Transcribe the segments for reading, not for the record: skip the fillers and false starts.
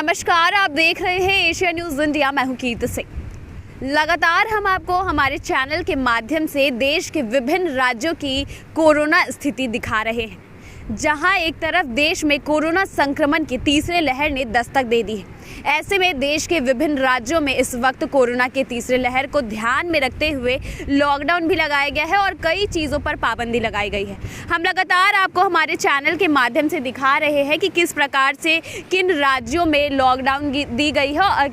नमस्कार, आप देख रहे हैं एशिया न्यूज़ इंडिया। मैं हूं कीर्ति सिंह। लगातार हम आपको हमारे चैनल के माध्यम से देश के विभिन्न राज्यों की कोरोना स्थिति दिखा रहे हैं, जहां एक तरफ देश में कोरोना संक्रमण की तीसरे लहर ने दस्तक दे दी है। ऐसे में देश के विभिन्न राज्यों में इस वक्त कोरोना के तीसरे लहर को ध्यान में रखते हुए लॉकडाउन भी लगाया गया है और कई चीज़ों पर पाबंदी लगाई गई है। हम लगातार आपको हमारे चैनल के माध्यम से दिखा रहे हैं कि किस प्रकार से किन राज्यों में लॉकडाउन की गई है और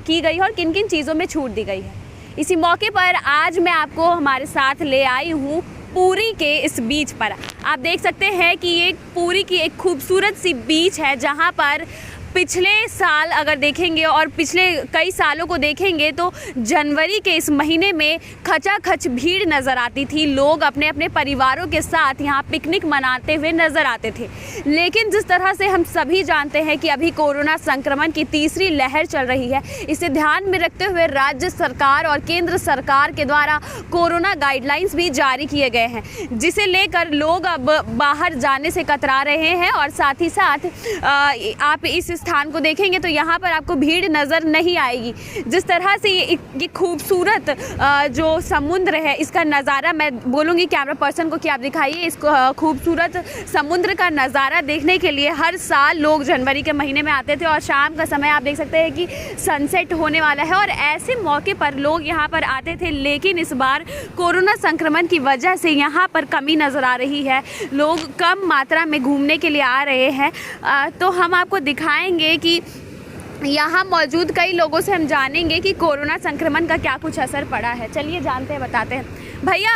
किन किन चीज़ों में छूट दी गई है। इसी मौके पर आज मैं आपको हमारे साथ ले आई हूँ पुरी के इस बीच पर। आप देख सकते हैं कि ये पुरी की एक खूबसूरत सी बीच है, जहाँ पर पिछले साल अगर देखेंगे और पिछले कई सालों को देखेंगे तो जनवरी के इस महीने में खचाखच भीड़ नज़र आती थी। लोग अपने अपने परिवारों के साथ यहाँ पिकनिक मनाते हुए नज़र आते थे। लेकिन जिस तरह से हम सभी जानते हैं कि अभी कोरोना संक्रमण की तीसरी लहर चल रही है, इसे ध्यान में रखते हुए राज्य सरकार और केंद्र सरकार के द्वारा कोरोना गाइडलाइंस भी जारी किए गए हैं, जिसे लेकर लोग अब बाहर जाने से कतरा रहे हैं। और साथ ही साथ आप इस स्थान को देखेंगे तो यहाँ पर आपको भीड़ नज़र नहीं आएगी। जिस तरह से ये खूबसूरत जो समुद्र है, इसका नज़ारा मैं बोलूँगी कैमरा पर्सन को कि आप दिखाइए इस खूबसूरत समुद्र का नज़ारा देखने के लिए हर साल लोग जनवरी के महीने में आते थे और शाम का समय आप देख सकते हैं कि सनसेट होने वाला है और ऐसे मौके पर लोग यहाँ पर आते थे। लेकिन इस बार कोरोना संक्रमण की वजह से यहाँ पर कमी नज़र आ रही है, लोग कम मात्रा में घूमने के लिए आ रहे हैं। तो हम आपको दिखाएंगे कि यहाँ मौजूद कई लोगों से हम जानेंगे कि कोरोना संक्रमण का क्या कुछ असर पड़ा है। चलिए जानते हैं, बताते हैं। भैया,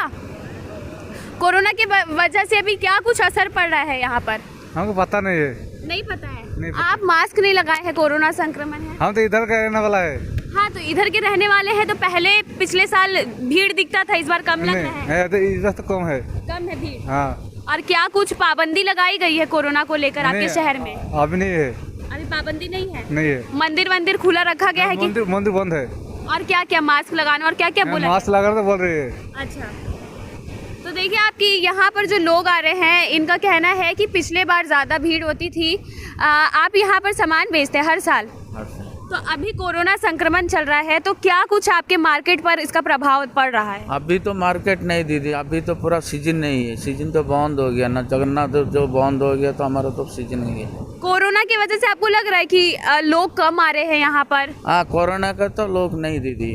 कोरोना की वजह से अभी क्या कुछ असर पड़ रहा है यहाँ पर? हमको पता नहीं है। नहीं पता है? नहीं पता। आप मास्क नहीं लगाए हैं, कोरोना संक्रमण है। हम तो इधर का रहने वाला है। हाँ, तो इधर के रहने वाले हैं। तो पहले पिछले साल भीड़ दिखता था, इस बार कम लग रहा है? तो इधर तो कम है। कम है भीड़। हाँ। और क्या कुछ पाबंदी लगाई गई है कोरोना को लेकर आपके शहर में? अभी नहीं है। अभी पाबंदी नहीं है? नहीं है। मंदिर खुला रखा गया है कि मंदिर बंद है। और क्या क्या मास्क लगाना और क्या क्या बोला? मास्क लगा तो बोल रही है। अच्छा, तो देखिए आपकी यहाँ पर जो लोग आ रहे हैं, इनका कहना है कि पिछले बार ज़्यादा भीड़ होती थी। आप यहाँ पर सामान बेचते हैं हर साल, तो अभी कोरोना संक्रमण चल रहा है, तो क्या कुछ आपके मार्केट पर इसका प्रभाव पड़ रहा है? अभी तो मार्केट नहीं दीदी, अभी तो पूरा सीजन नहीं है। सीजन तो बंद हो गया ना, जगन्नाथ जो बंद हो गया तो हमारा तो सीजन नहीं है। कोरोना की वजह से आपको लग रहा है कि लोग कम आ रहे हैं यहाँ पर? हाँ, कोरोना का तो लोग नहीं दीदी,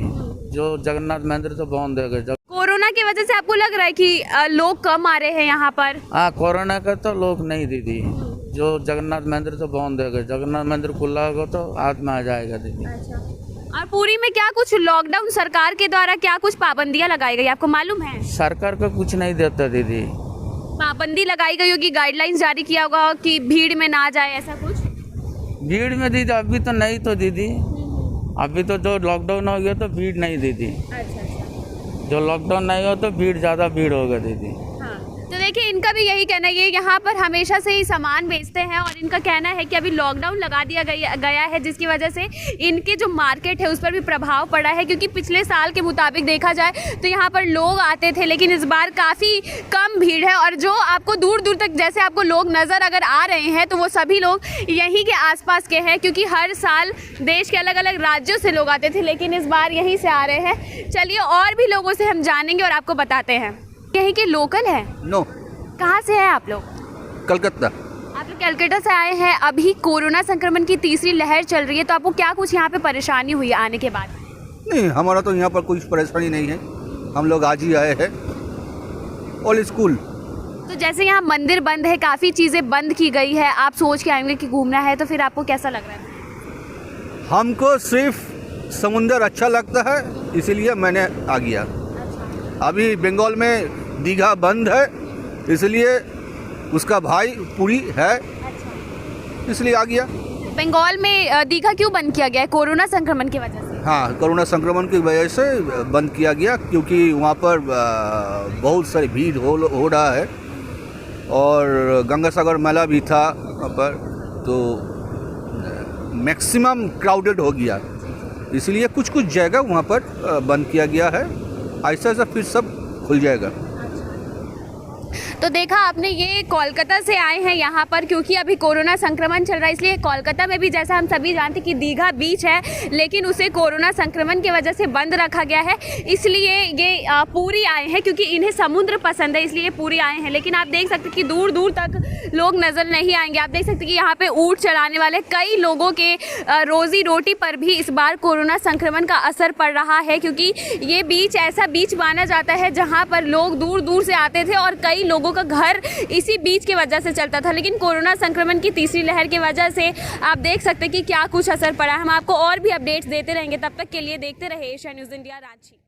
जो जगन्नाथ मंदिर तो बंद हो गया। कोरोना की वजह से आपको लग रहा है कि लोग कम आ रहे हैं यहाँ पर? हाँ, कोरोना का तो लोग नहीं दीदी, जो जगन्नाथ मंदिर तो बंद हो गया। जगन्नाथ मंदिर खुला होगा तो आदमी आ जाएगा दीदी। अच्छा, और पुरी में क्या कुछ लॉकडाउन सरकार के द्वारा क्या कुछ पाबंदियां लगाई गई, आपको मालूम है? सरकार को कुछ नहीं देता दीदी। पाबंदी लगाई गई होगी, गाइडलाइंस जारी किया होगा कि भीड़ में ना जाए, ऐसा कुछ? भीड़ में दीदी अभी तो नहीं तो दीदी, अभी तो जो लॉकडाउन हो गया तो भीड़ नहीं दीदी। अच्छा, जो लॉकडाउन नहीं हो तो भीड़ ज़्यादा भीड़ होगा दीदी। हाँ, तो देखिए इनका भी यही कहना है, ये यहाँ पर हमेशा से ही सामान बेचते हैं और इनका कहना है कि अभी लॉकडाउन लगा दिया गया है, जिसकी वजह से इनके जो मार्केट है उस पर भी प्रभाव पड़ा है। क्योंकि पिछले साल के मुताबिक देखा जाए तो यहाँ पर लोग आते थे, लेकिन इस बार काफ़ी कम भीड़ है। और जो आपको दूर दूर तक जैसे आपको लोग नज़र अगर आ रहे हैं तो वो सभी लोग यहीं के आसपास के हैं, क्योंकि हर साल देश के अलग अलग राज्यों से लोग आते थे, लेकिन इस बार यहीं से आ रहे हैं। चलिए और भी लोगों से हम जानेंगे और आपको बताते हैं। यहीं के लोकल है? नो। कहाँ से है आप लोग? कलकत्ता। आप लोग कलकत्ता से आए हैं। अभी कोरोना संक्रमण की तीसरी लहर चल रही है, तो आपको क्या कुछ यहाँ पे परेशानी हुई आने के बाद? नहीं, हमारा तो यहाँ पर कोई परेशानी नहीं है, हम लोग आज ही आए हैं। All school. तो जैसे यहाँ मंदिर बंद है, काफ़ी चीज़ें बंद की गई है, आप सोच के आएंगे कि घूमना है, तो फिर आपको कैसा लग रहा है? हमको सिर्फ समुंदर अच्छा लगता है, इसीलिए मैंने आ गया। अभी बंगाल में दीघा बंद है, इसलिए उसका भाई पुरी है, इसलिए आ गया। बंगाल में दीघा क्यों बंद किया गया है? कोरोना संक्रमण की वजह से? हाँ, कोरोना संक्रमण की वजह से बंद किया गया, क्योंकि वहाँ पर बहुत सारी भीड़ हो रहा है और गंगा सागर मेला भी था वहाँ पर, तो मैक्सिमम क्राउडेड हो गया, इसलिए कुछ जगह वहाँ पर बंद किया गया है। ऐसा फिर सब खुल जाएगा। तो देखा आपने, ये कोलकाता से आए हैं यहाँ पर क्योंकि अभी कोरोना संक्रमण चल रहा है, इसलिए कोलकाता में भी जैसा हम सभी जानते हैं कि दीघा बीच है, लेकिन उसे कोरोना संक्रमण की वजह से बंद रखा गया है, इसलिए ये पूरी आए हैं क्योंकि इन्हें समुद्र पसंद है, इसलिए पूरी आए हैं। लेकिन आप देख सकते हैं कि दूर दूर तक लोग नज़र नहीं आएंगे। आप देख सकते हैं कि यहाँ पे ऊँट चलाने वाले कई लोगों के रोज़ी रोटी पर भी इस बार कोरोना संक्रमण का असर पड़ रहा है, क्योंकि ये बीच ऐसा बीच माना जाता है जहाँ पर लोग दूर दूर से आते थे और कई लोगों का घर इसी बीच की वजह से चलता था। लेकिन कोरोना संक्रमण की तीसरी लहर की वजह से आप देख सकते हैं कि क्या कुछ असर पड़ा है। हम आपको और भी अपडेट्स देते रहेंगे, तब तक के लिए देखते रहे एशिया न्यूज़ इंडिया रांची।